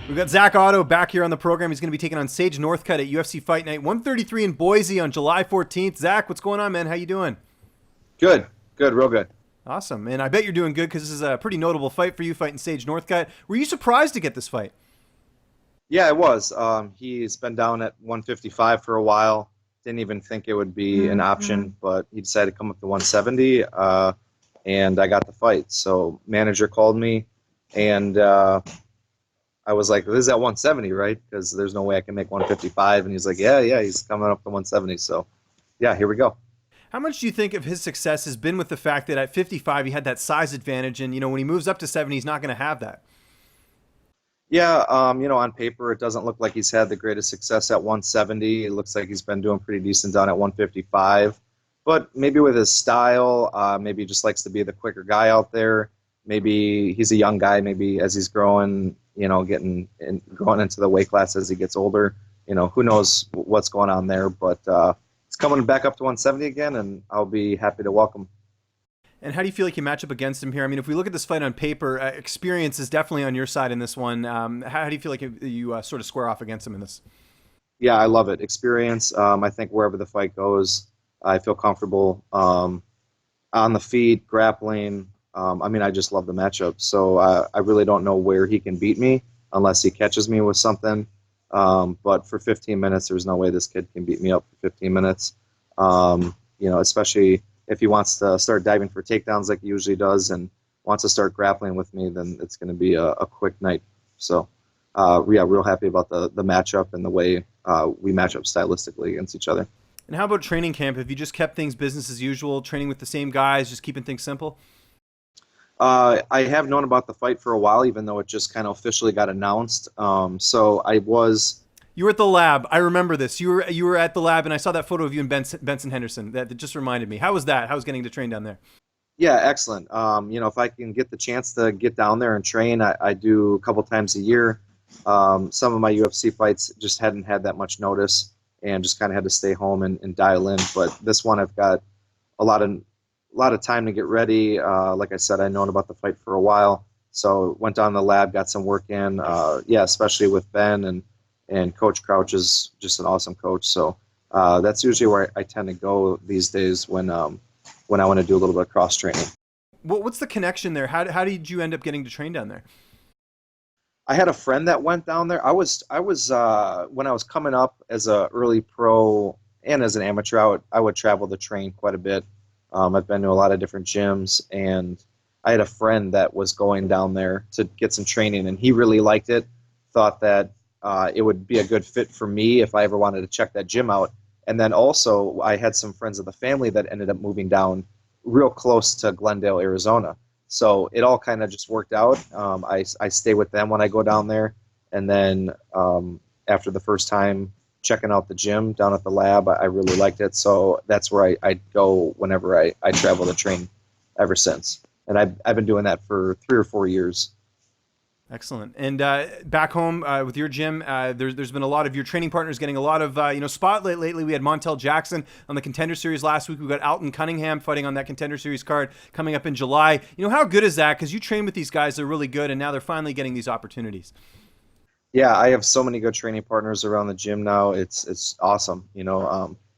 We've got Zak Ottow back here on the program. He's going to be taking on Sage Northcutt at UFC Fight Night 133 in Boise on July 14th. Zak, what's going on, man? How you doing? Good, good, real good. Awesome. And I bet you're doing good because this is a pretty notable fight for you, fighting Sage Northcutt. Were you surprised to get this fight? Yeah, it was. He's been down at 155 for a while. Didn't even think it would be an option, but he decided to come up to 170, and I got the fight. So manager called me, and I was like, "This is at 170, right? Because there's no way I can make 155." And he's like, "Yeah, yeah, he's coming up to 170." So, yeah, here we go. How much do you think of his success has been with the fact that at 55 he had that size advantage, and when he moves up to 70, he's not going to have that? Yeah, on paper, it doesn't look like he's had the greatest success at 170. It looks like he's been doing pretty decent down at 155. But maybe with his style, maybe he just likes to be the quicker guy out there. Maybe he's a young guy. Maybe as he's growing, growing into the weight class as he gets older, who knows what's going on there. But he's coming back up to 170 again, and I'll be happy to welcome. And how do you feel like you match up against him here? I mean, if we look at this fight on paper, experience is definitely on your side in this one. How do you feel like you sort of square off against him in this? Yeah, I love it. Experience. I think wherever the fight goes, I feel comfortable on the feet, grappling. I just love the matchup. So I really don't know where he can beat me unless he catches me with something. But for 15 minutes, there's no way this kid can beat me up for 15 minutes. Especially if he wants to start diving for takedowns like he usually does and wants to start grappling with me, then it's going to be a quick night. So, yeah, real happy about the matchup and the way we match up stylistically against each other. And how about training camp? Have you just kept things business as usual, training with the same guys, just keeping things simple? I have known about the fight for a while, even though it just kind of officially got announced. So I was. You were at the lab. I remember this. You were at the lab, and I saw that photo of you and Benson Henderson. That just reminded me. How was that? How was getting to train down there? Yeah, excellent. If I can get the chance to get down there and train, I do a couple times a year. Some of my UFC fights just hadn't had that much notice and just kind of had to stay home and dial in. But this one, I've got a lot of time to get ready. Like I said, I've known about the fight for a while, so went down to the lab, got some work in. Yeah, especially with Ben and Coach Crouch is just an awesome coach. So that's usually where I tend to go these days when I want to do a little bit of cross training. What's the connection there? How did you end up getting to train down there? I had a friend that went down there. I was when I was coming up as a early pro and as an amateur, I would travel to train quite a bit. I've been to a lot of different gyms, and I had a friend that was going down there to get some training, and he really liked it. Thought that it would be a good fit for me if I ever wanted to check that gym out. And then also, I had some friends of the family that ended up moving down real close to Glendale, Arizona. So it all kind of just worked out. I stay with them when I go down there. And then after the first time checking out the gym down at the lab, I really liked it. So that's where I go whenever I travel to train ever since. And I've been doing that for 3 or 4 years. Excellent. And back home with your gym, there's been a lot of your training partners getting a lot of spotlight lately. We had Montel Jackson on the Contender Series last week. We've got Alton Cunningham fighting on that Contender Series card coming up in July. How good is that? Because you train with these guys, they're really good, and now they're finally getting these opportunities. Yeah, I have so many good training partners around the gym now. It's awesome.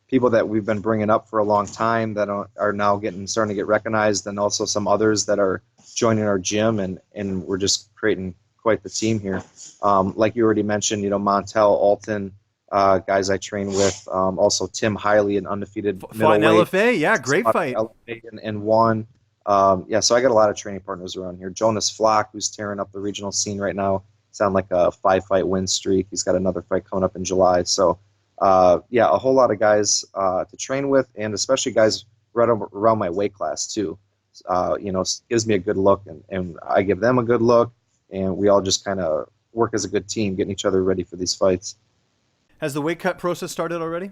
People that we've been bringing up for a long time that are now starting to get recognized, and also some others that are joining our gym, and we're just creating quite the team here. Like you already mentioned, Montel, Alton, guys I train with. Also Tim Hiley, an undefeated Fought in middleweight. LFA, yeah, great fight. LFA and won. Yeah, so I got a lot of training partners around here. Jonas Flock, who's tearing up the regional scene right now. He's on like a 5-fight win streak. He's got another fight coming up in July. So, yeah, a whole lot of guys to train with, and especially guys right around my weight class too. Gives me a good look, and I give them a good look, and we all just kind of work as a good team, getting each other ready for these fights. Has the weight cut process started already?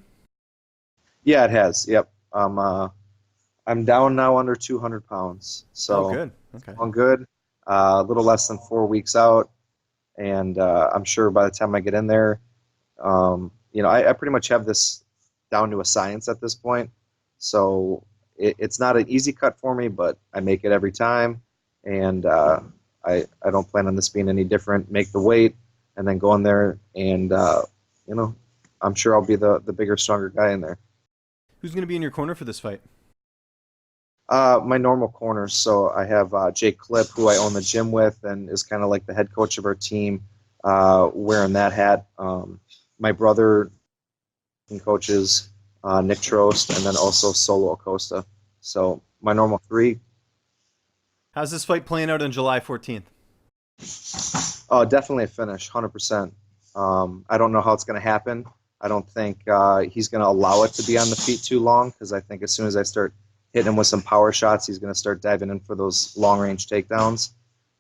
Yeah, it has. Yep. I'm down now under 200 pounds. So good. Okay. I'm good. A little less than 4 weeks out, and I'm sure by the time I get in there, I pretty much have this down to a science at this point. So it's not an easy cut for me, but I make it every time, and I don't plan on this being any different. Make the weight, and then go in there and I'm sure I'll be the bigger, stronger guy in there. Who's going to be in your corner for this fight? My normal corners. So I have Jake Clip, who I own the gym with, and is kind of like the head coach of our team, wearing that hat. My brother coaches Nick Trost, and then also Solo Acosta. So my normal three. How's this fight playing out on July 14th? Oh, definitely a finish, 100%. I don't know how it's going to happen. I don't think he's going to allow it to be on the feet too long, because I think as soon as I start hitting him with some power shots, he's going to start diving in for those long-range takedowns.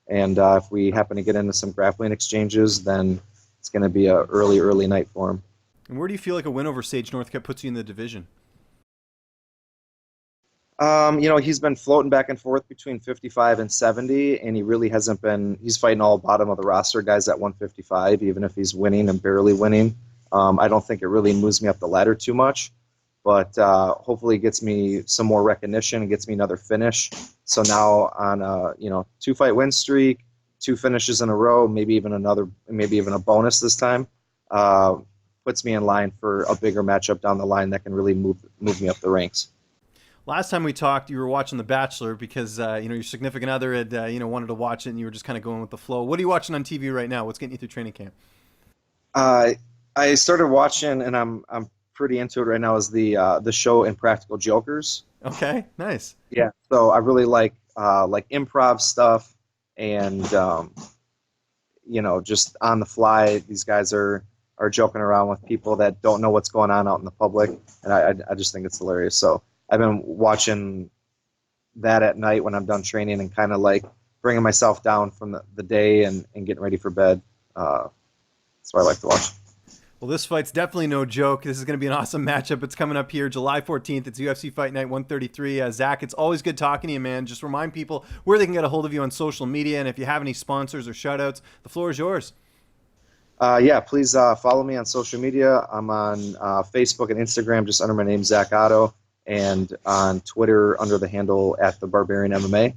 And if we happen to get into some grappling exchanges, then it's going to be a early night for him. And where do you feel like a win over Sage Northcutt puts you in the division? He's been floating back and forth between 55 and 70, and he really hasn't been. He's fighting all bottom of the roster guys at 155, even if he's winning and barely winning. I don't think it really moves me up the ladder too much, but hopefully it gets me some more recognition and gets me another finish. So now on a 2-fight win streak, 2 finishes in a row, maybe even a bonus this time, puts me in line for a bigger matchup down the line that can really move me up the ranks. Last time we talked, you were watching The Bachelor because your significant other had wanted to watch it, and you were just kind of going with the flow. What are you watching on TV right now? What's getting you through training camp? I started watching, and I'm pretty into it right now. Is the show Impractical Jokers? Okay, nice. Yeah. So I really like improv stuff, and just on the fly. These guys are joking around with people that don't know what's going on out in the public, and I just think it's hilarious. So I've been watching that at night when I'm done training, and kind of like bringing myself down from the day and getting ready for bed. That's what I like to watch. Well, this fight's definitely no joke. This is going to be an awesome matchup. It's coming up here July 14th. It's UFC Fight Night 133. Zach, it's always good talking to you, man. Just remind people where they can get a hold of you on social media, and if you have any sponsors or shout-outs, the floor is yours. Please follow me on social media. I'm on Facebook and Instagram just under my name, Zak Ottow, and on Twitter under the handle @TheBarbarianMMA.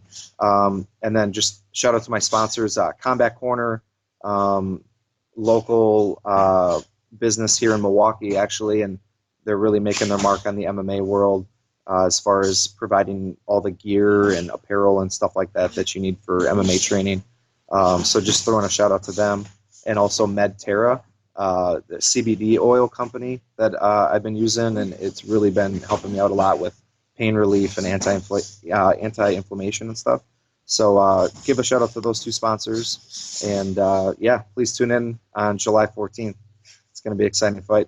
And then just shout out to my sponsors, Combat Corner, local business here in Milwaukee, actually, and they're really making their mark on the MMA world as far as providing all the gear and apparel and stuff like that you need for MMA training. So just throwing a shout out to them. And also MedTerra, the CBD oil company that I've been using, and it's really been helping me out a lot with pain relief and anti-inflammation and stuff. So give a shout out to those 2 sponsors, and please tune in on July 14th. It's going to be an exciting fight.